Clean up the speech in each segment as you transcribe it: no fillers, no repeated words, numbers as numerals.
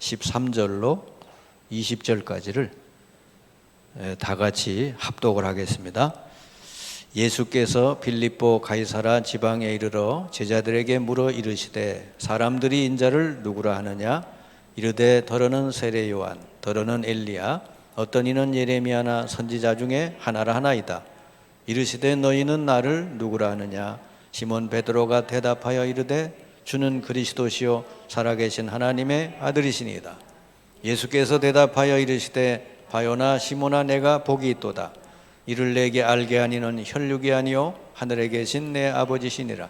13절로 20절까지를 다 같이 합독을 하겠습니다. 예수께서 빌립보 가이사라 지방에 이르러 제자들에게 물어 이르시되 사람들이 인자를 누구라 하느냐? 이르되 더러는 세례 요한, 더러는 엘리야, 어떤 이는 예레미야나 선지자 중에 하나라 하나이다. 이르시되 너희는 나를 누구라 하느냐? 시몬 베드로가 대답하여 이르되 주는 그리스도시요 살아계신 하나님의 아들이시니이다. 예수께서 대답하여 이르시되 바요나 시몬아, 내가 복이 있도다. 이를 내게 알게 하니는 혈육이 아니요 하늘에 계신 내 아버지시니라.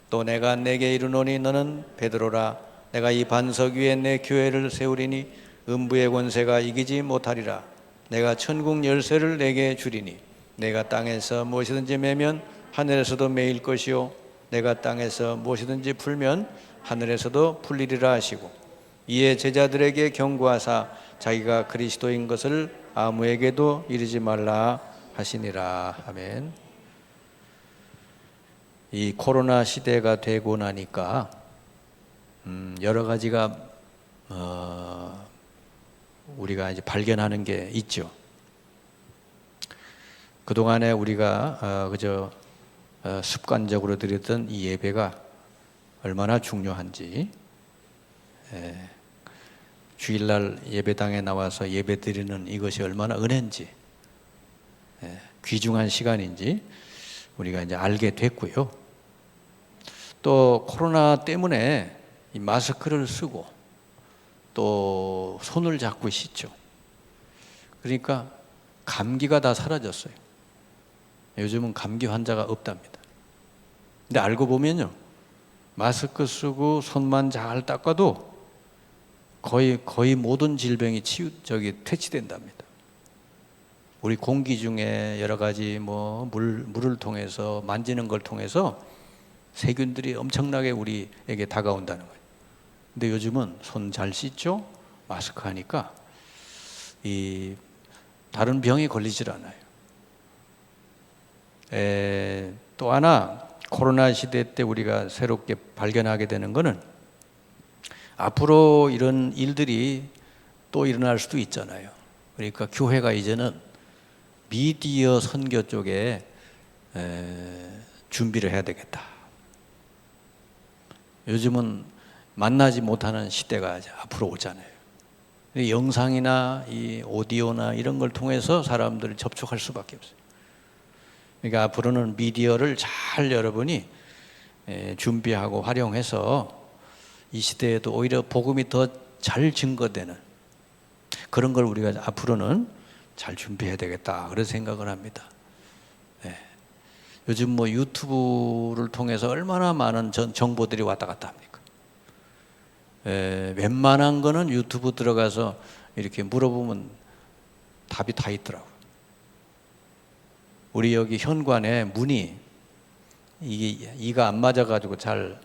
또 내가 내게 이르노니 너는 베드로라. 내가 이 반석 위에 내 교회를 세우리니 음부의 권세가 이기지 못하리라. 내가 천국 열쇠를 내게 주리니 내가 땅에서 무엇이든지 매면 하늘에서도 매일 것이요 내가 땅에서 무엇이든지 풀면 하늘에서도 풀리리라 하시고, 이에 제자들에게 경고하사 자기가 그리스도인 것을 아무에게도 이르지 말라 하시니라. 아멘. 이 코로나 시대가 되고 나니까 여러 가지가 우리가 이제 발견하는 게 있죠. 그동안에 우리가 그저 습관적으로 드렸던 이 예배가 얼마나 중요한지, 주일날 예배당에 나와서 예배 드리는 이것이 얼마나 은혜인지, 귀중한 시간인지 우리가 이제 알게 됐고요. 또 코로나 때문에 이 마스크를 쓰고 또 손을 잡고 씻죠. 그러니까 감기가 다 사라졌어요. 요즘은 감기 환자가 없답니다. 근데 알고 보면요, 마스크 쓰고 손만 잘 닦아도 거의 모든 질병이 퇴치된답니다. 우리 공기 중에 여러 가지 물을 통해서 만지는 걸 통해서 세균들이 엄청나게 우리에게 다가온다는 거예요. 근데 요즘은 손 잘 씻죠? 마스크 하니까 이 다른 병이 걸리질 않아요. 또 하나 코로나 시대 때 우리가 새롭게 발견하게 되는 것은 앞으로 이런 일들이 또 일어날 수도 있잖아요. 그러니까 교회가 이제는 미디어 선교 쪽에 준비를 해야 되겠다. 요즘은 만나지 못하는 시대가 앞으로 오잖아요. 영상이나 이 오디오나 이런 걸 통해서 사람들을 접촉할 수밖에 없어요. 그러니까 앞으로는 미디어를 잘 여러분이 준비하고 활용해서 이 시대에도 오히려 복음이 더 잘 증거되는 그런 걸 우리가 앞으로는 잘 준비해야 되겠다, 그런 생각을 합니다. 요즘 유튜브를 통해서 얼마나 많은 정보들이 왔다 갔다 합니까? 웬만한 거는 유튜브 들어가서 이렇게 물어보면 답이 다 있더라고요. 우리 여기 현관에 문이 이가 안 맞아가지고 잘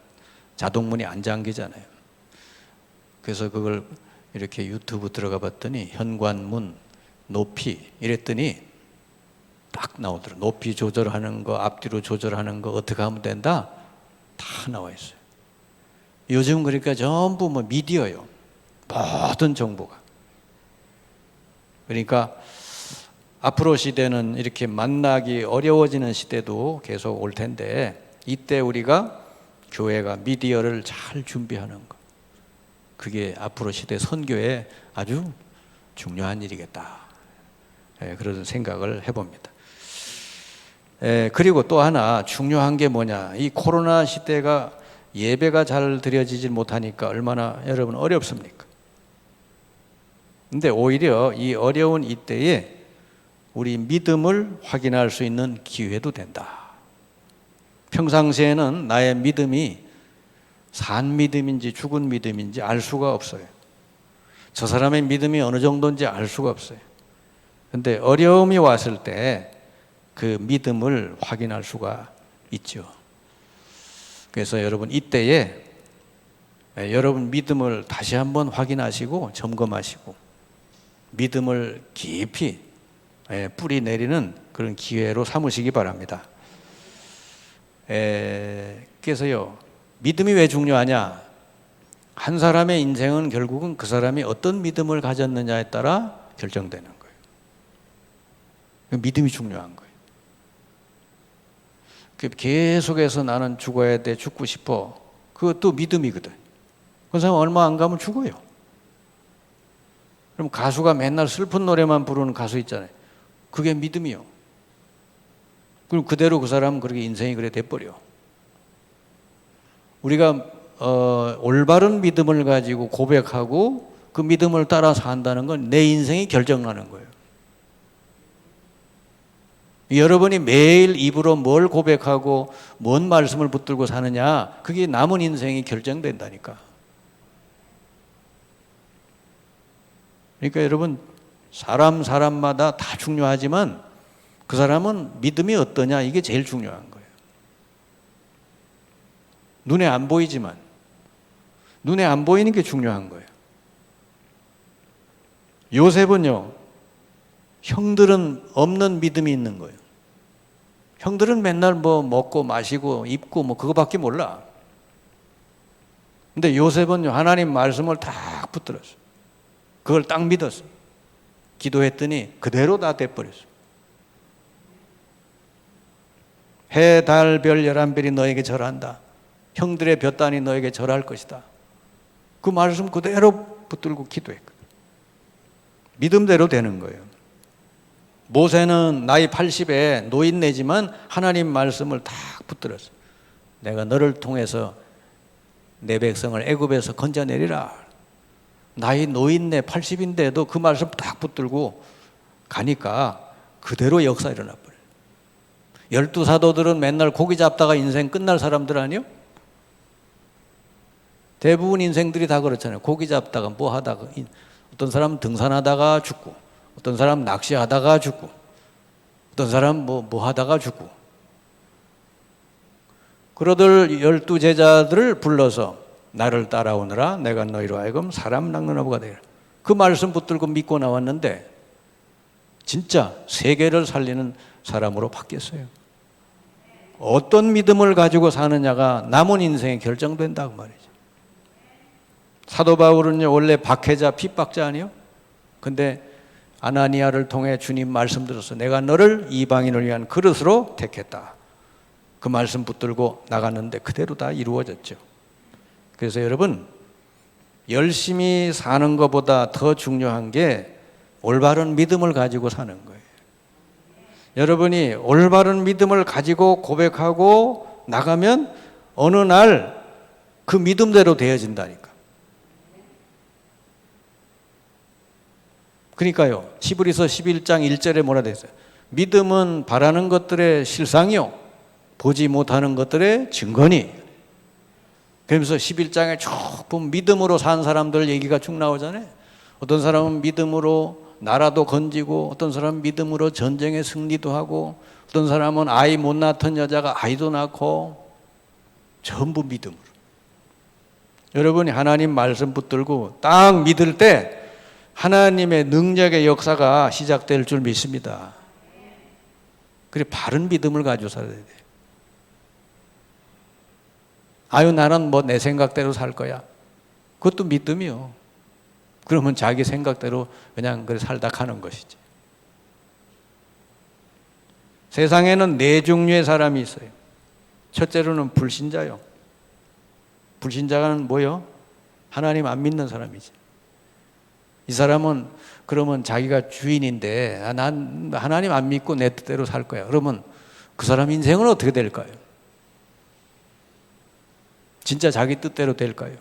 자동문이 안 잠기잖아요. 그래서 그걸 이렇게 유튜브 들어가 봤더니 현관문 높이 이랬더니 딱 나오더라고요. 높이 조절하는 거, 앞뒤로 조절하는 거 어떻게 하면 된다? 다 나와 있어요. 요즘 그러니까 전부 미디어요. 모든 정보가. 그러니까 앞으로 시대는 이렇게 만나기 어려워지는 시대도 계속 올 텐데, 이때 우리가 교회가 미디어를 잘 준비하는 것, 그게 앞으로 시대 선교에 아주 중요한 일이겠다, 그런 생각을 해봅니다. 그리고 또 하나 중요한 게 뭐냐, 이 코로나 시대가 예배가 잘 드려지지 못하니까 얼마나 여러분 어렵습니까? 근데 오히려 이 어려운 이때에 우리 믿음을 확인할 수 있는 기회도 된다. 평상시에는 나의 믿음이 산 믿음인지 죽은 믿음인지 알 수가 없어요. 저 사람의 믿음이 어느 정도인지 알 수가 없어요. 근데 어려움이 왔을 때 그 믿음을 확인할 수가 있죠. 그래서 여러분 이때에 여러분 믿음을 다시 한번 확인하시고 점검하시고 믿음을 깊이 뿌리 내리는 그런 기회로 삼으시기 바랍니다. 그래서요, 믿음이 왜 중요하냐? 한 사람의 인생은 결국은 그 사람이 어떤 믿음을 가졌느냐에 따라 결정되는 거예요. 믿음이 중요한 거예요. 계속해서 나는 죽어야 돼, 죽고 싶어. 그것도 믿음이거든. 그 사람 얼마 안 가면 죽어요. 그럼 가수가 맨날 슬픈 노래만 부르는 가수 있잖아요. 그게 믿음이요. 그럼 그대로 그 사람은 그렇게 인생이 그래 돼버려. 우리가 올바른 믿음을 가지고 고백하고 그 믿음을 따라 산다는 건 내 인생이 결정나는 거예요. 여러분이 매일 입으로 뭘 고백하고 뭔 말씀을 붙들고 사느냐, 그게 남은 인생이 결정된다니까. 그러니까 여러분, 사람마다 다 중요하지만 그 사람은 믿음이 어떠냐, 이게 제일 중요한 거예요. 눈에 안 보이지만 눈에 안 보이는 게 중요한 거예요. 요셉은요, 형들은 없는 믿음이 있는 거예요. 형들은 맨날 뭐 먹고 마시고 입고 뭐 그거밖에 몰라. 근데 요셉은요, 하나님 말씀을 딱 붙들었어요. 그걸 딱 믿었어요. 기도했더니 그대로 다 돼버렸어요. 해, 달, 별, 11별이 너에게 절한다. 형들의 볕단이 너에게 절할 것이다. 그 말씀 그대로 붙들고 기도했거든요. 믿음대로 되는 거예요. 모세는 나이 80에 노인네지만 하나님 말씀을 딱 붙들었어요. 내가 너를 통해서 내 백성을 애굽에서 건져내리라. 나이 노인네 80인데도 그 말씀 딱 붙들고 가니까 그대로 역사 일어나 버려요. 12사도들은 맨날 고기 잡다가 인생 끝날 사람들 아니요? 대부분 인생들이 다 그렇잖아요. 고기 잡다가 뭐 하다가, 어떤 사람은 등산하다가 죽고, 어떤 사람은 낚시하다가 죽고, 어떤 사람은 뭐 하다가 죽고. 그러들 12제자들을 불러서 나를 따라오느라 내가 너희로 하여금 사람 낚는 어부가 되리라. 그 말씀 붙들고 믿고 나왔는데 진짜 세계를 살리는 사람으로 바뀌었어요. 어떤 믿음을 가지고 사느냐가 남은 인생에 결정된다고 말이죠. 사도 바울은요, 원래 박해자, 핍박자 아니요? 근데 아나니아를 통해 주님 말씀 들어서 내가 너를 이방인을 위한 그릇으로 택했다. 그 말씀 붙들고 나갔는데 그대로 다 이루어졌죠. 그래서 여러분, 열심히 사는 것보다 더 중요한 게 올바른 믿음을 가지고 사는 거예요. 여러분이 올바른 믿음을 가지고 고백하고 나가면 어느 날 그 믿음대로 되어진다니까. 그러니까요, 히브리서 11장 1절에 뭐라 되어 있어요? 믿음은 바라는 것들의 실상이요 보지 못하는 것들의 증거니. 그러면서 11장에 쭉 보면 믿음으로 산 사람들 얘기가 쭉 나오잖아요. 어떤 사람은 믿음으로 나라도 건지고, 어떤 사람은 믿음으로 전쟁에 승리도 하고, 어떤 사람은 아이 못 낳던 여자가 아이도 낳고, 전부 믿음으로. 여러분이 하나님 말씀 붙들고 딱 믿을 때 하나님의 능력의 역사가 시작될 줄 믿습니다. 그래, 바른 믿음을 가지고 살아야 돼. 아유, 나는 뭐 내 생각대로 살 거야. 그것도 믿음이요. 그러면 자기 생각대로 그냥 그래 살다 가는 것이지. 세상에는 네 종류의 사람이 있어요. 첫째로는 불신자요. 불신자는 뭐요? 하나님 안 믿는 사람이지. 이 사람은 그러면 자기가 주인인데 난 하나님 안 믿고 내 뜻대로 살 거야. 그러면 그 사람 인생은 어떻게 될까요? 진짜 자기 뜻대로 될까요?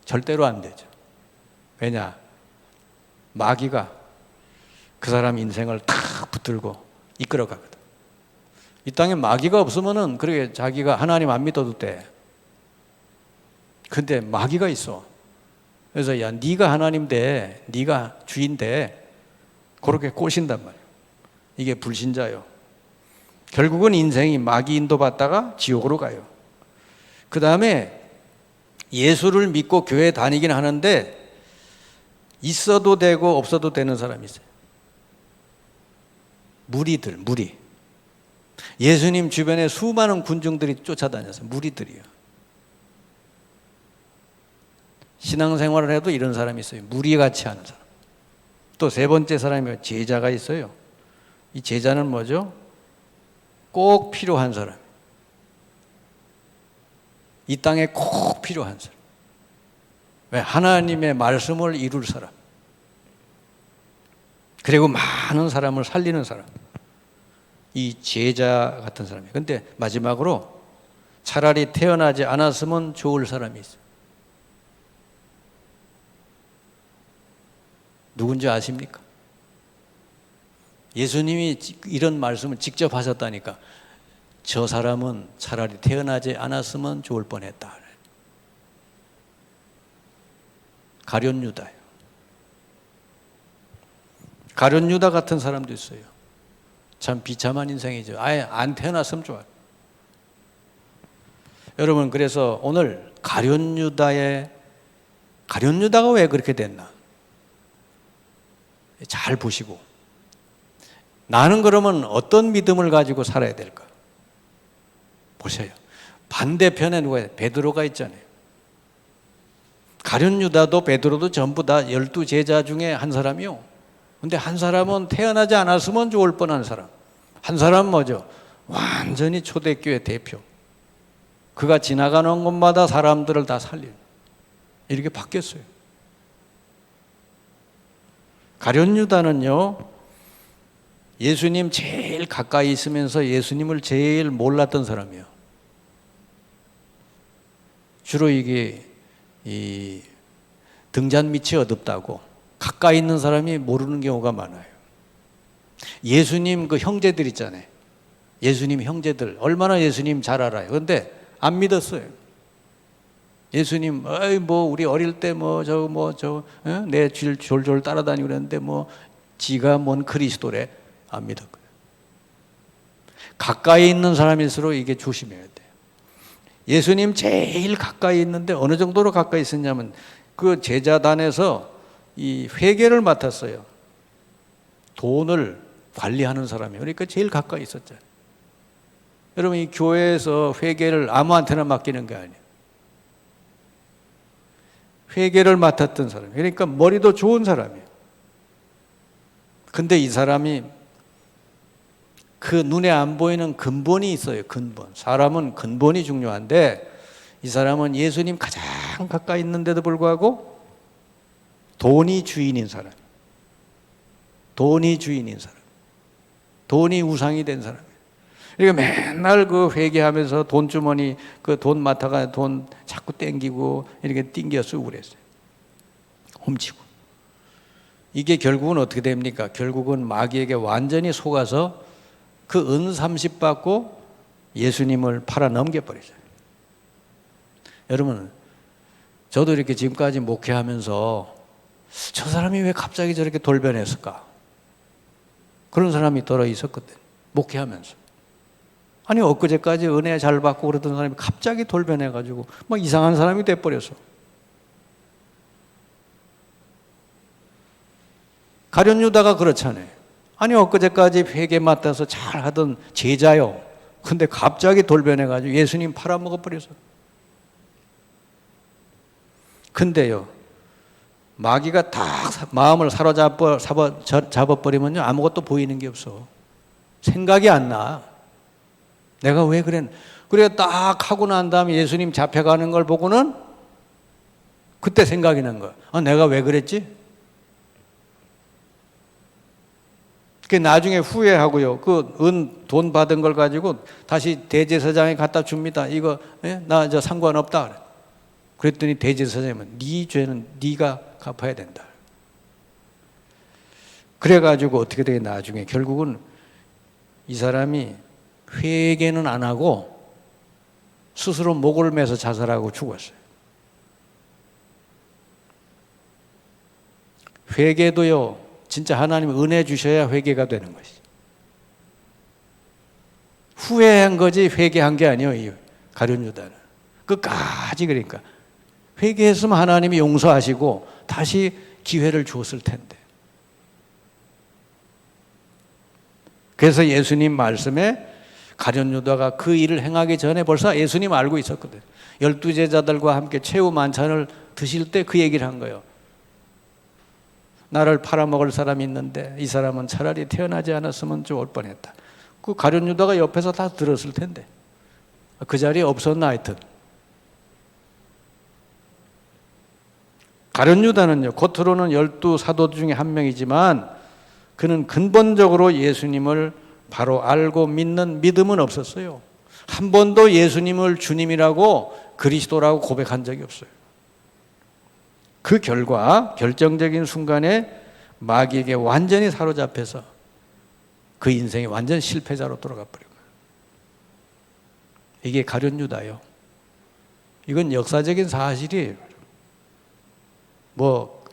절대로 안 되죠. 왜냐? 마귀가 그 사람 인생을 탁 붙들고 이끌어 가거든. 이 땅에 마귀가 없으면은 그렇게 자기가 하나님 안 믿어도 돼. 근데 마귀가 있어. 그래서 야, 네가 하나님 돼, 네가 주인 돼, 그렇게 꼬신단 말이에요. 이게 불신자요. 결국은 인생이 마귀 인도받다가 지옥으로 가요. 그 다음에 예수를 믿고 교회 다니긴 하는데 있어도 되고 없어도 되는 사람이 있어요. 무리. 예수님 주변에 수많은 군중들이 쫓아다녔어요. 무리들이요. 신앙생활을 해도 이런 사람이 있어요. 무리같이 하는 사람. 또 세 번째 사람이 제자가 있어요. 이 제자는 뭐죠? 꼭 필요한 사람. 이 땅에 꼭 필요한 사람. 왜? 하나님의 말씀을 이룰 사람. 그리고 많은 사람을 살리는 사람. 이 제자 같은 사람이에요. 근데 마지막으로 차라리 태어나지 않았으면 좋을 사람이 있어요. 누군지 아십니까? 예수님이 이런 말씀을 직접 하셨다니까. 저 사람은 차라리 태어나지 않았으면 좋을 뻔했다. 가룟 유다예요. 가룟 유다 같은 사람도 있어요. 참 비참한 인생이죠. 아예 안 태어났으면 좋아요. 여러분, 그래서 오늘 가룟 유다가 왜 그렇게 됐나? 잘 보시고, 나는 그러면 어떤 믿음을 가지고 살아야 될까? 보세요. 반대편에 누가 있어요? 베드로가 있잖아요. 가룟 유다도 베드로도 전부 다 12제자 중에 한 사람이요. 근데 한 사람은 태어나지 않았으면 좋을 뻔한 사람. 한 사람은 뭐죠? 완전히 초대교회 대표. 그가 지나가는 곳마다 사람들을 다 살리는. 이렇게 바뀌었어요. 가룟 유다는요, 예수님 제일 가까이 있으면서 예수님을 제일 몰랐던 사람이에요. 주로 이게 이 등잔 밑이 어둡다고 가까이 있는 사람이 모르는 경우가 많아요. 예수님 그 형제들 있잖아요. 예수님 형제들 얼마나 예수님 잘 알아요. 그런데 안 믿었어요. 예수님, 우리 어릴 때 내 줄 졸졸 따라다니고 그랬는데 지가 뭔 그리스도래. 안 믿었거든요. 가까이 있는 사람일수록 이게 조심해야 돼요. 예수님 제일 가까이 있는데 어느 정도로 가까이 있었냐면 그 제자단에서 이 회계를 맡았어요. 돈을 관리하는 사람이에요. 그러니까 제일 가까이 있었잖아요. 여러분, 이 교회에서 회계를 아무한테나 맡기는 게 아니에요. 회계를 맡았던 사람. 그러니까 머리도 좋은 사람이에요. 근데 이 사람이 그 눈에 안 보이는 근본이 있어요. 근본. 사람은 근본이 중요한데 이 사람은 예수님 가장 가까이 있는데도 불구하고 돈이 주인인 사람. 돈이 주인인 사람. 돈이 우상이 된 사람. 그러니까 맨날 그 회개하면서 돈 주머니 그 돈 맡아가 돈 자꾸 땡기고 이렇게 띵겨 쓰고 그랬어요. 훔치고. 이게 결국은 어떻게 됩니까? 결국은 마귀에게 완전히 속아서 그 은 30 받고 예수님을 팔아 넘겨버리죠. 여러분, 저도 이렇게 지금까지 목회하면서 저 사람이 왜 갑자기 저렇게 돌변했을까? 그런 사람이 들어 있었거든. 목회하면서. 아니, 엊그제까지 은혜 잘 받고 그러던 사람이 갑자기 돌변해가지고 막 이상한 사람이 돼버렸어. 가룟 유다가 그렇잖아요. 아니, 엊그제까지 회개 맡아서 잘 하던 제자요. 근데 갑자기 돌변해가지고 예수님 팔아먹어버렸어. 근데요, 마귀가 딱 마음을 잡아버리면요, 아무것도 보이는 게 없어. 생각이 안 나. 내가 왜 그랬나. 그래 딱 하고 난 다음에 예수님 잡혀가는 걸 보고는 그때 생각이 난 거야. 내가 왜 그랬지? 그 나중에 후회하고요. 그 돈 받은 걸 가지고 다시 대제사장에 갖다 줍니다. 이거 나 저 상관없다 그래. 그랬더니 대제사장은 네 죄는 네가 갚아야 된다. 그래가지고 어떻게 돼? 나중에 결국은 이 사람이 회개는 안 하고 스스로 목을 매서 자살하고 죽었어요. 회개도요, 진짜 하나님 은혜 주셔야 회개가 되는 것이죠. 후회한 거지 회개한 게 아니에요. 이 가룟 유다는 끝까지. 그러니까 회개했으면 하나님이 용서하시고 다시 기회를 주었을 텐데. 그래서 예수님 말씀에 가룟 유다가 그 일을 행하기 전에 벌써 예수님 알고 있었거든. 12제자들과 함께 최후 만찬을 드실 때 그 얘기를 한 거예요. 나를 팔아먹을 사람이 있는데 이 사람은 차라리 태어나지 않았으면 좋을 뻔했다. 그 가룟 유다가 옆에서 다 들었을 텐데 그 자리에 없었나 하여튼. 가룟 유다는요, 겉으로는 12 사도 중에 한 명이지만 그는 근본적으로 예수님을 바로 알고 믿는 믿음은 없었어요. 한 번도 예수님을 주님이라고 그리스도라고 고백한 적이 없어요. 그 결과 결정적인 순간에 마귀에게 완전히 사로잡혀서 그 인생이 완전 실패자로 돌아가 버린 거예요. 이게 가룟 유다예요. 이건 역사적인 사실이에요. 뭐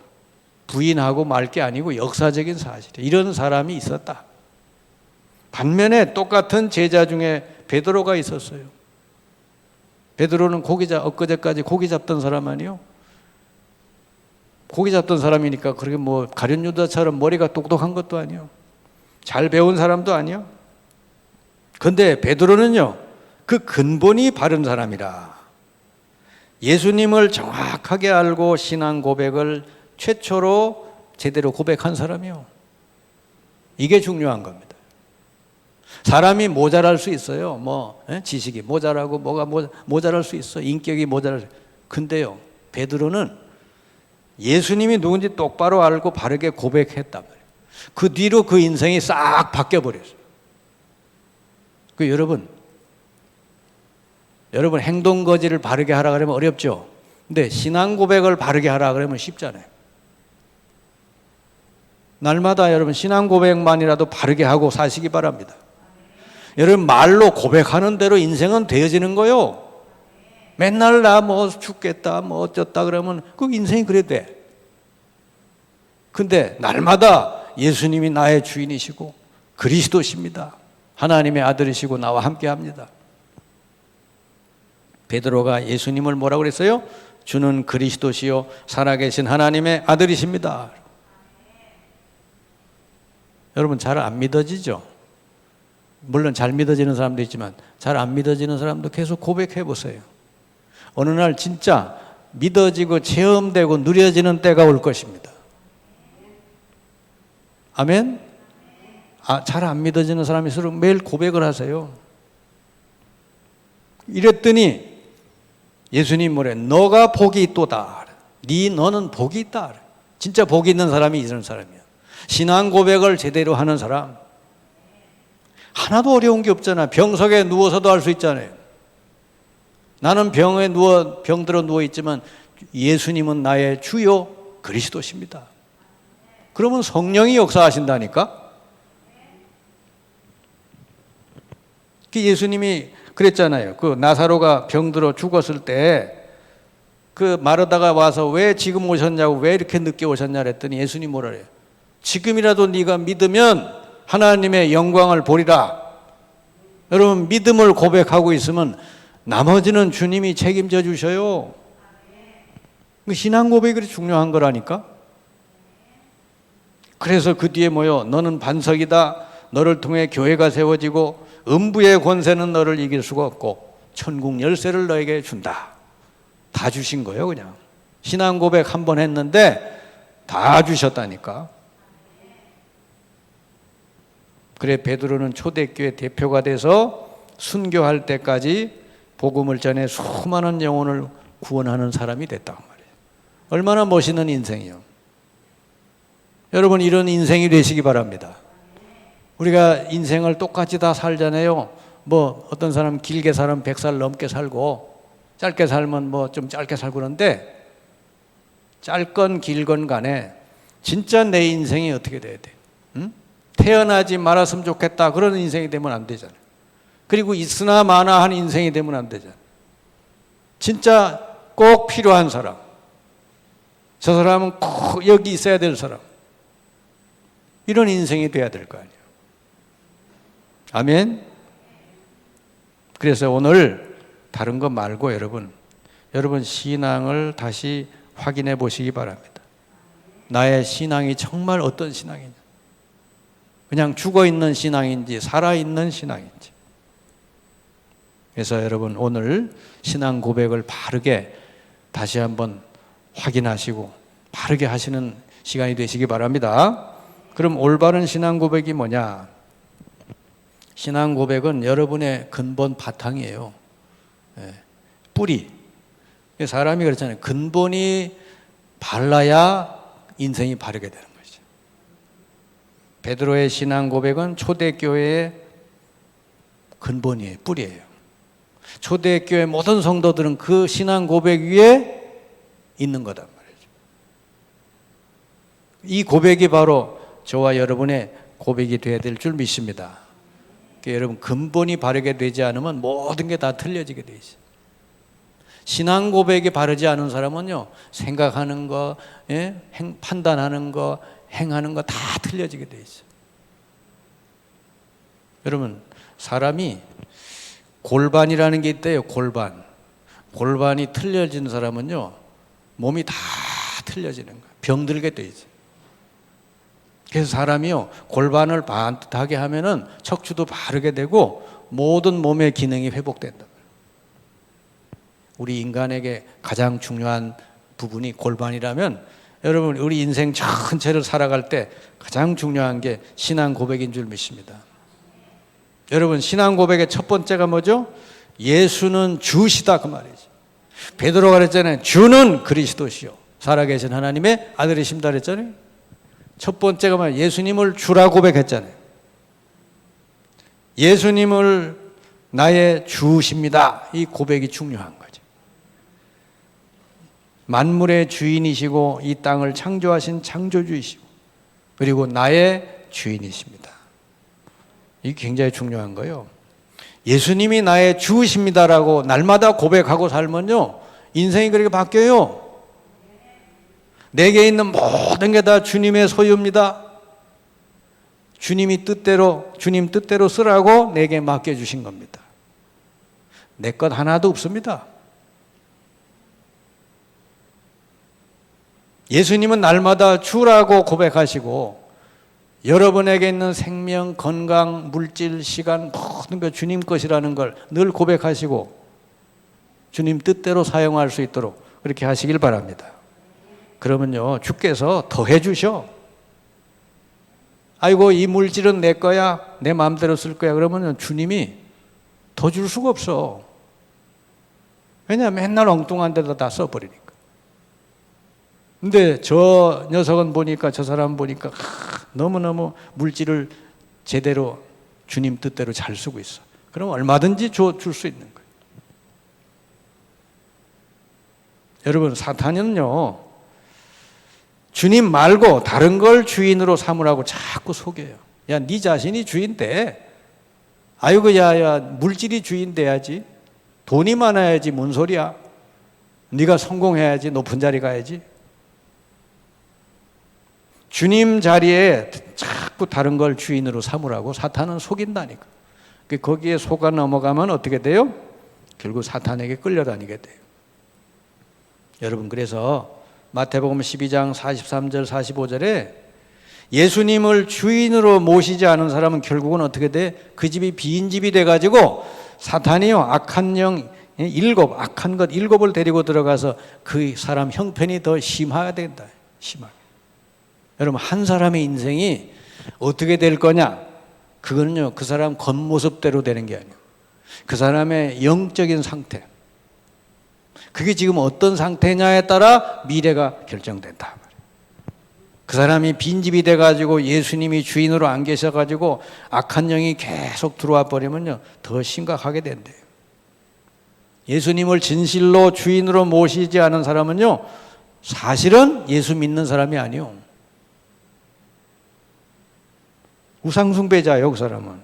부인하고 말 게 아니고 역사적인 사실이에요. 이런 사람이 있었다. 반면에 똑같은 제자 중에 베드로가 있었어요. 베드로는 엊그제까지 고기 잡던 사람 아니요? 고기 잡던 사람이니까 그렇게 뭐 가룟 유다처럼 머리가 똑똑한 것도 아니요. 잘 배운 사람도 아니요. 근데 베드로는요, 그 근본이 바른 사람이라. 예수님을 정확하게 알고 신앙 고백을 최초로 제대로 고백한 사람이요. 이게 중요한 겁니다. 사람이 모자랄 수 있어요. 지식이 모자라고 뭐가 모자랄 수 있어. 인격이 모자랄. 근데요, 베드로는 예수님이 누군지 똑바로 알고 바르게 고백했단 말이에요. 그 뒤로 그 인생이 싹 바뀌어버렸어요. 여러분 행동거지를 바르게 하라 그러면 어렵죠. 근데 신앙 고백을 바르게 하라 그러면 쉽잖아요. 날마다 여러분 신앙 고백만이라도 바르게 하고 사시기 바랍니다. 여러분 말로 고백하는 대로 인생은 되어지는 거요. 맨날 나 죽겠다 어쩌다 그러면 그 인생이 그래 돼. 근데 날마다 예수님이 나의 주인이시고 그리스도십니다. 하나님의 아들이시고 나와 함께 합니다. 베드로가 예수님을 뭐라고 그랬어요? 주는 그리스도시요 살아계신 하나님의 아들이십니다. 여러분 잘 안 믿어지죠? 물론 잘 믿어지는 사람도 있지만 잘 안 믿어지는 사람도 계속 고백해 보세요. 어느 날 진짜 믿어지고 체험되고 누려지는 때가 올 것입니다. 아멘? 잘 안 믿어지는 사람이 서로 매일 고백을 하세요. 이랬더니 예수님 뭐래? 너가 복이 있도다. 너는 복이 있다. 진짜 복이 있는 사람이 이런 사람이야. 신앙 고백을 제대로 하는 사람. 하나도 어려운 게 없잖아. 병석에 누워서도 할 수 있잖아요. 나는 병들어 누워 있지만 예수님은 나의 주요 그리스도십니다. 그러면 성령이 역사하신다니까? 예수님이 그랬잖아요. 그 나사로가 병들어 죽었을 때 그 마르다가 와서 왜 지금 오셨냐고, 왜 이렇게 늦게 오셨냐 그랬더니 예수님 뭐라 그래요? 지금이라도 네가 믿으면 하나님의 영광을 보리라. 여러분 믿음을 고백하고 있으면 나머지는 주님이 책임져 주셔요. 신앙 고백이 그렇게 중요한 거라니까. 그래서 그 뒤에 너는 반석이다. 너를 통해 교회가 세워지고 음부의 권세는 너를 이길 수가 없고 천국 열쇠를 너에게 준다. 다 주신 거예요. 그냥 신앙 고백 한 번 했는데 다 주셨다니까. 그래 베드로는 초대교회 대표가 돼서 순교할 때까지 복음을 전해 수많은 영혼을 구원하는 사람이 됐단 말이에요. 얼마나 멋있는 인생이요. 여러분 이런 인생이 되시기 바랍니다. 우리가 인생을 똑같이 다 살잖아요. 어떤 사람 길게 살면 100살 넘게 살고 짧게 살면 좀 짧게 살고 그러는데 짧건 길건 간에 진짜 내 인생이 어떻게 돼야 돼? 응? 태어나지 말았으면 좋겠다 그런 인생이 되면 안 되잖아요. 그리고 있으나 마나 한 인생이 되면 안 되잖아요. 진짜 꼭 필요한 사람, 저 사람은 꼭 여기 있어야 될 사람, 이런 인생이 돼야 될 거 아니에요. 아멘. 그래서 오늘 다른 거 말고 여러분 신앙을 다시 확인해 보시기 바랍니다. 나의 신앙이 정말 어떤 신앙이냐? 그냥 죽어 있는 신앙인지 살아 있는 신앙인지. 그래서 여러분 오늘 신앙 고백을 바르게 다시 한번 확인하시고 바르게 하시는 시간이 되시기 바랍니다. 그럼 올바른 신앙 고백이 뭐냐? 신앙 고백은 여러분의 근본 바탕이에요. 뿌리. 사람이 그렇잖아요. 근본이 발라야 인생이 바르게 되는 거죠. 베드로의 신앙 고백은 초대교회의 근본이에요. 뿌리예요. 초대교회 모든 성도들은 그 신앙 고백 위에 있는 거단 말이죠. 이 고백이 바로 저와 여러분의 고백이 되어야 될 줄 믿습니다. 그러니까 여러분 근본이 바르게 되지 않으면 모든 게 다 틀려지게 돼 있어요. 신앙 고백이 바르지 않은 사람은요, 생각하는 거, 판단하는 거, 행하는 거 다 틀려지게 돼 있어요. 여러분, 사람이 골반이라는 게 있대요. 골반이 틀려진 사람은요, 몸이 다 틀려지는 거예요. 병들게 돼 있어요. 그래서 사람이요, 골반을 반듯하게 하면은 척추도 바르게 되고 모든 몸의 기능이 회복된다. 우리 인간에게 가장 중요한 부분이 골반이라면 여러분 우리 인생 전체를 살아갈 때 가장 중요한 게 신앙 고백인 줄 믿습니다. 여러분 신앙 고백의 첫 번째가 뭐죠? 예수는 주시다 그 말이죠. 베드로가 그랬잖아요. 주는 그리스도시요 살아계신 하나님의 아들이십니다 그랬잖아요. 첫 번째가 뭐예요? 예수님을 주라 고백했잖아요. 예수님을 나의 주십니다. 이 고백이 중요한 거죠. 만물의 주인이시고 이 땅을 창조하신 창조주이시고 그리고 나의 주인이십니다. 이게 굉장히 중요한 거예요. 예수님이 나의 주십니다라고 날마다 고백하고 살면요 인생이 그렇게 바뀌어요. 내게 있는 모든 게 다 주님의 소유입니다. 주님 뜻대로 쓰라고 내게 맡겨주신 겁니다. 내 것 하나도 없습니다. 예수님은 날마다 주라고 고백하시고 여러분에게 있는 생명, 건강, 물질, 시간 모든 것 주님 것이라는 걸 늘 고백하시고 주님 뜻대로 사용할 수 있도록 그렇게 하시길 바랍니다. 그러면요 주께서 더해 주셔. 아이고 이 물질은 내 거야, 내 마음대로 쓸 거야 그러면 주님이 더 줄 수가 없어. 왜냐하면 맨날 엉뚱한 데다 다 써버리니까. 근데 저 녀석은 보니까 저 사람 보니까 너무너무 물질을 제대로 주님 뜻대로 잘 쓰고 있어. 그럼 얼마든지 줄 수 있는 거예요. 여러분 사탄은요 주님 말고 다른 걸 주인으로 삼으라고 자꾸 속여요. 야, 네 자신이 주인 돼. 아이고 야 물질이 주인 돼야지. 돈이 많아야지 뭔 소리야. 네가 성공해야지 높은 자리 가야지. 주님 자리에 자꾸 다른 걸 주인으로 삼으라고 사탄은 속인다니까. 거기에 속아 넘어가면 어떻게 돼요? 결국 사탄에게 끌려다니게 돼요. 여러분 그래서 마태복음 12장 43절 45절에 예수님을 주인으로 모시지 않은 사람은 결국은 어떻게 돼? 그 집이 빈 집이 돼가지고 사탄이요 악한 영 악한 것 일곱을 데리고 들어가서 그 사람 형편이 더 심해야 된다. 심하게. 여러분 한 사람의 인생이 어떻게 될 거냐? 그거는요 그 사람 겉모습대로 되는 게 아니에요. 그 사람의 영적인 상태, 그게 지금 어떤 상태냐에 따라 미래가 결정된다. 그 사람이 빈집이 돼가지고 예수님이 주인으로 안 계셔가지고 악한 영이 계속 들어와 버리면요 더 심각하게 된대요. 예수님을 진실로 주인으로 모시지 않은 사람은요 사실은 예수 믿는 사람이 아니요 우상숭배자예요. 그 사람은.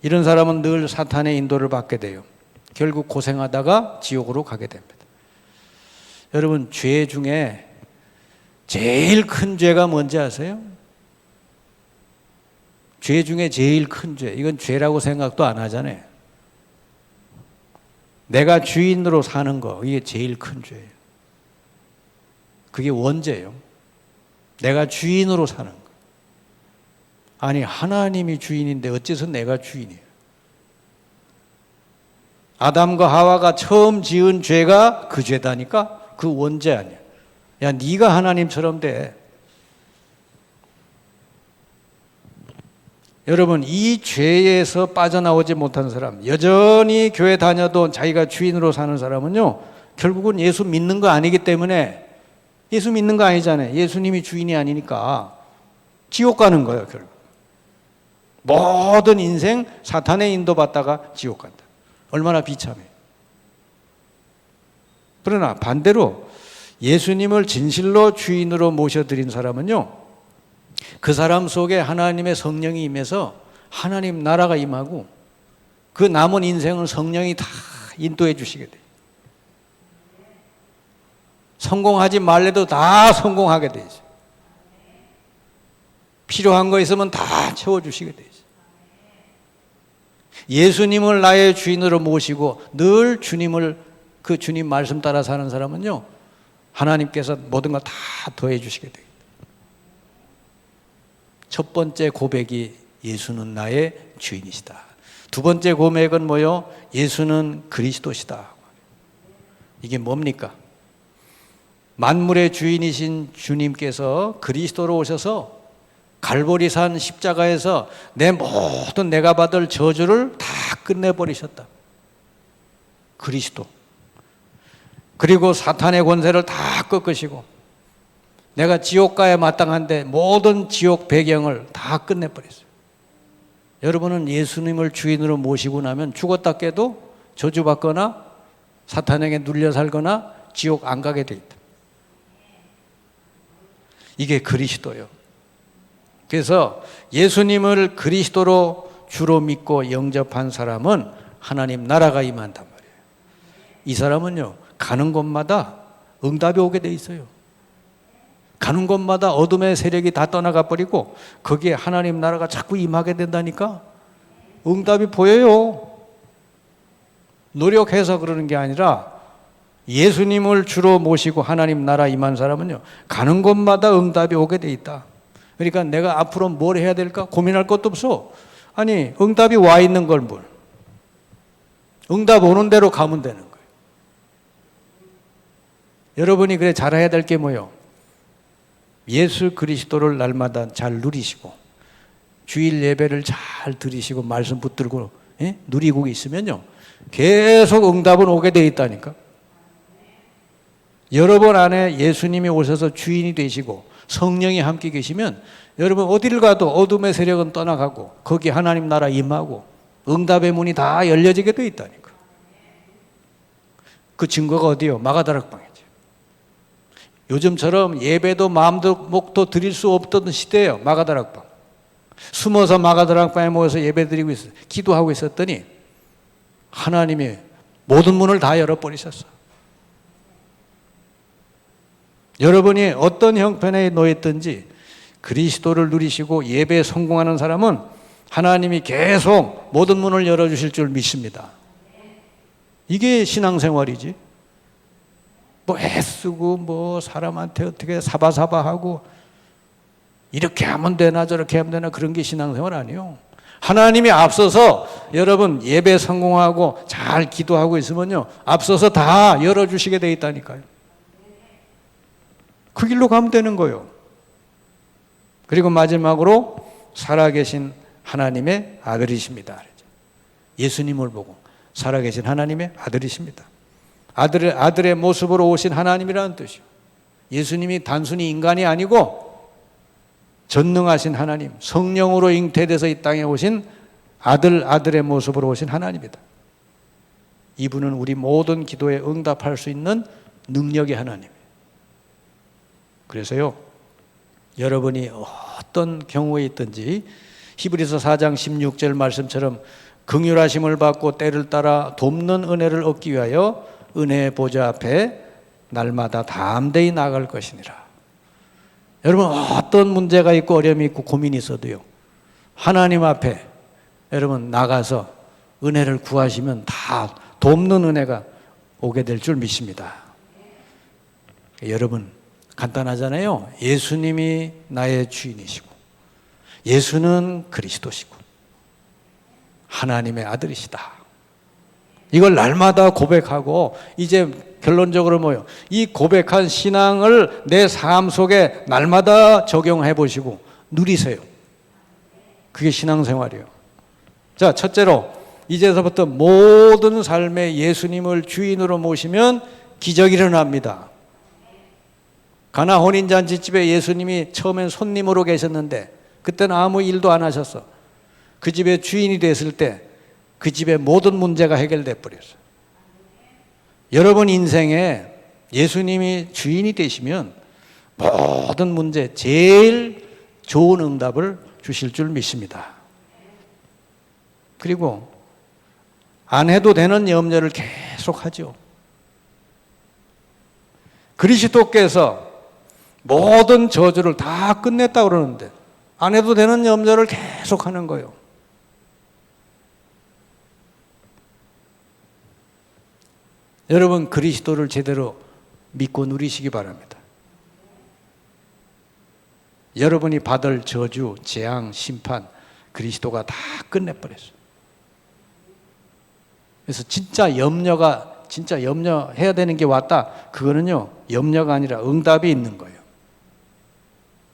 이런 사람은 늘 사탄의 인도를 받게 돼요. 결국 고생하다가 지옥으로 가게 됩니다. 여러분 죄 중에 제일 큰 죄가 뭔지 아세요? 죄 중에 제일 큰 죄, 이건 죄라고 생각도 안 하잖아요. 내가 주인으로 사는 거, 이게 제일 큰 죄예요. 그게 원죄예요. 내가 주인으로 사는 거. 아니 하나님이 주인인데 어째서 내가 주인이에요? 아담과 하와가 처음 지은 죄가 그 죄다니까. 그 원죄 아니야. 야, 네가 하나님처럼 돼. 여러분, 이 죄에서 빠져나오지 못한 사람, 여전히 교회 다녀도 자기가 주인으로 사는 사람은요, 결국은 예수 믿는 거 아니기 때문에, 예수 믿는 거 아니잖아요. 예수님이 주인이 아니니까 지옥 가는 거예요, 결국. 모든 인생 사탄의 인도받다가 지옥 간다. 얼마나 비참해. 그러나 반대로 예수님을 진실로 주인으로 모셔드린 사람은요, 그 사람 속에 하나님의 성령이 임해서 하나님 나라가 임하고 그 남은 인생을 성령이 다 인도해 주시게 돼요. 성공하지 말래도 다 성공하게 되죠. 필요한 거 있으면 다 채워주시게 되죠. 예수님을 나의 주인으로 모시고 늘 그 주님 말씀 따라 사는 사람은요, 하나님께서 모든 걸 다 더해 주시게 돼요. 첫 번째 고백이 예수는 나의 주인이시다. 두 번째 고백은 뭐요? 예수는 그리스도시다. 이게 뭡니까? 만물의 주인이신 주님께서 그리스도로 오셔서 갈보리산 십자가에서 내 모든 내가 받을 저주를 다 끝내버리셨다. 그리스도. 그리고 사탄의 권세를 다 꺾으시고 내가 지옥가에 마땅한데 모든 지옥 배경을 다 끝내버렸어요. 여러분은 예수님을 주인으로 모시고 나면 죽었다 깨도 저주받거나 사탄에게 눌려 살거나 지옥 안 가게 돼 있다. 이게 그리스도예요. 그래서 예수님을 그리스도로 주로 믿고 영접한 사람은 하나님 나라가 임한단 말이에요. 이 사람은요, 가는 곳마다 응답이 오게 돼 있어요. 가는 곳마다 어둠의 세력이 다 떠나가 버리고 거기에 하나님 나라가 자꾸 임하게 된다니까. 응답이 보여요. 노력해서 그러는 게 아니라 예수님을 주로 모시고 하나님 나라 임한 사람은요, 가는 곳마다 응답이 오게 돼 있다. 그러니까 내가 앞으로 뭘 해야 될까 고민할 것도 없어. 아니, 응답이 와 있는 걸 뭘. 응답 오는 대로 가면 되는 거예요. 여러분이 그래 잘해야 될 게 뭐예요? 예수 그리스도를 날마다 잘 누리시고 주일 예배를 잘 들으시고 말씀 붙들고 누리고 있으면요, 계속 응답은 오게 돼 있다니까. 여러분 안에 예수님이 오셔서 주인이 되시고 성령이 함께 계시면 여러분 어디를 가도 어둠의 세력은 떠나가고 거기 하나님 나라 임하고 응답의 문이 다 열려지게 돼 있다니까. 그 증거가 어디요? 마가다락방이죠. 요즘처럼 예배도 마음도 목도 드릴 수 없던 시대예요. 마가다락방. 숨어서 마가다락방에 모여서 예배 드리고 있어요. 기도하고 있었더니 하나님이 모든 문을 다 열어버리셨어. 여러분이 어떤 형편에 놓였든지 그리스도를 누리시고 예배에 성공하는 사람은 하나님이 계속 모든 문을 열어주실 줄 믿습니다. 이게 신앙생활이지. 뭐 애쓰고 뭐 사람한테 어떻게 사바사바하고 이렇게 하면 되나 저렇게 하면 되나 그런 게 신앙생활 아니에요. 하나님이 앞서서 여러분 예배 성공하고 잘 기도하고 있으면요, 앞서서 다 열어주시게 돼 있다니까요. 그 길로 가면 되는 거예요. 그리고 마지막으로 살아계신 하나님의 아들이십니다. 예수님을 보고 살아계신 하나님의 아들이십니다. 아들의 모습으로 오신 하나님이라는 뜻이요. 예수님이 단순히 인간이 아니고 전능하신 하나님, 성령으로 잉태돼서 이 땅에 오신 아들의 모습으로 오신 하나님이다. 이분은 우리 모든 기도에 응답할 수 있는 능력의 하나님. 그래서요, 여러분이 어떤 경우에 있든지 히브리서 4장 16절 말씀처럼 긍휼하심을 받고 때를 따라 돕는 은혜를 얻기 위하여 은혜의 보좌 앞에 날마다 담대히 나아갈 것이니라. 여러분 어떤 문제가 있고 어려움이 있고 고민이 있어도요, 하나님 앞에 여러분 나가서 은혜를 구하시면 다 돕는 은혜가 오게 될 줄 믿습니다. 여러분 간단하잖아요. 예수님이 나의 주인이시고 예수는 그리스도시고 하나님의 아들이시다. 이걸 날마다 고백하고 이제 결론적으로 뭐요? 이 고백한 신앙을 내 삶 속에 날마다 적용해 보시고 누리세요. 그게 신앙생활이에요. 자, 첫째로 이제서부터 모든 삶에 예수님을 주인으로 모시면 기적이 일어납니다. 가나 혼인잔치집에 예수님이 처음엔 손님으로 계셨는데 그때는 아무 일도 안 하셨어. 그 집의 주인이 됐을 때 그 집의 모든 문제가 해결돼 버렸어요. 여러분 인생에 예수님이 주인이 되시면 모든 문제 제일 좋은 응답을 주실 줄 믿습니다. 그리고 안 해도 되는 염려를 계속 하죠. 그리스도께서 모든 저주를 다 끝냈다고 그러는데 안 해도 되는 염려를 계속 하는 거예요. 여러분 그리스도를 제대로 믿고 누리시기 바랍니다. 여러분이 받을 저주, 재앙, 심판 그리스도가 다 끝내버렸어요. 그래서 진짜 염려해야 되는 게 왔다. 그거는요 염려가 아니라 응답이 있는 거예요.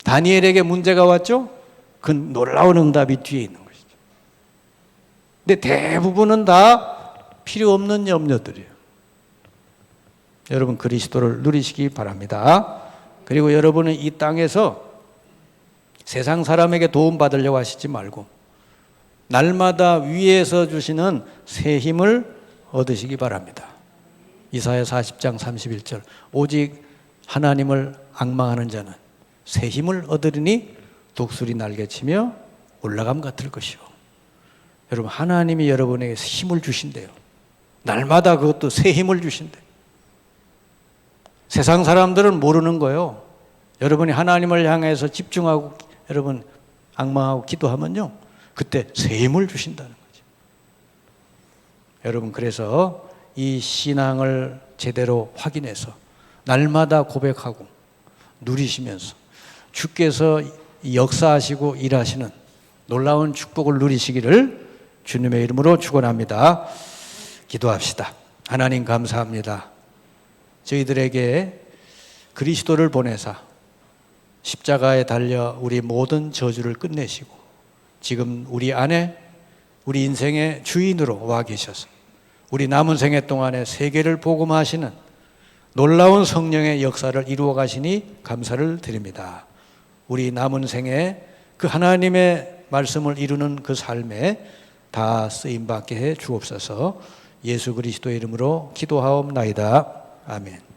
다니엘에게 문제가 왔죠? 그 놀라운 응답이 뒤에 있는 것이죠. 근데 대부분은 다 필요 없는 염려들이에요. 여러분 그리스도를 누리시기 바랍니다. 그리고 여러분은 이 땅에서 세상 사람에게 도움 받으려고 하시지 말고 날마다 위에서 주시는 새 힘을 얻으시기 바랍니다. 이사야 40장 31절 오직 하나님을 앙망하는 자는 새 힘을 얻으리니 독수리 날개치며 올라감 같을 것이요. 여러분 하나님이 여러분에게 힘을 주신대요. 날마다 그것도 새 힘을 주신대요. 세상 사람들은 모르는 거예요. 여러분이 하나님을 향해서 집중하고 여러분 앙망하고 기도하면요 그때 새 힘을 주신다는 거죠. 여러분 그래서 이 신앙을 제대로 확인해서 날마다 고백하고 누리시면서 주께서 역사하시고 일하시는 놀라운 축복을 누리시기를 주님의 이름으로 축원합니다. 기도합시다. 하나님 감사합니다. 저희들에게 그리스도를 보내사 십자가에 달려 우리 모든 저주를 끝내시고 지금 우리 안에 우리 인생의 주인으로 와 계셔서 우리 남은 생애 동안에 세계를 복음하시는 놀라운 성령의 역사를 이루어 가시니 감사를 드립니다. 우리 남은 생에 그 하나님의 말씀을 이루는 그 삶에 다 쓰임받게 해 주옵소서. 예수 그리스도의 이름으로 기도하옵나이다. 아멘.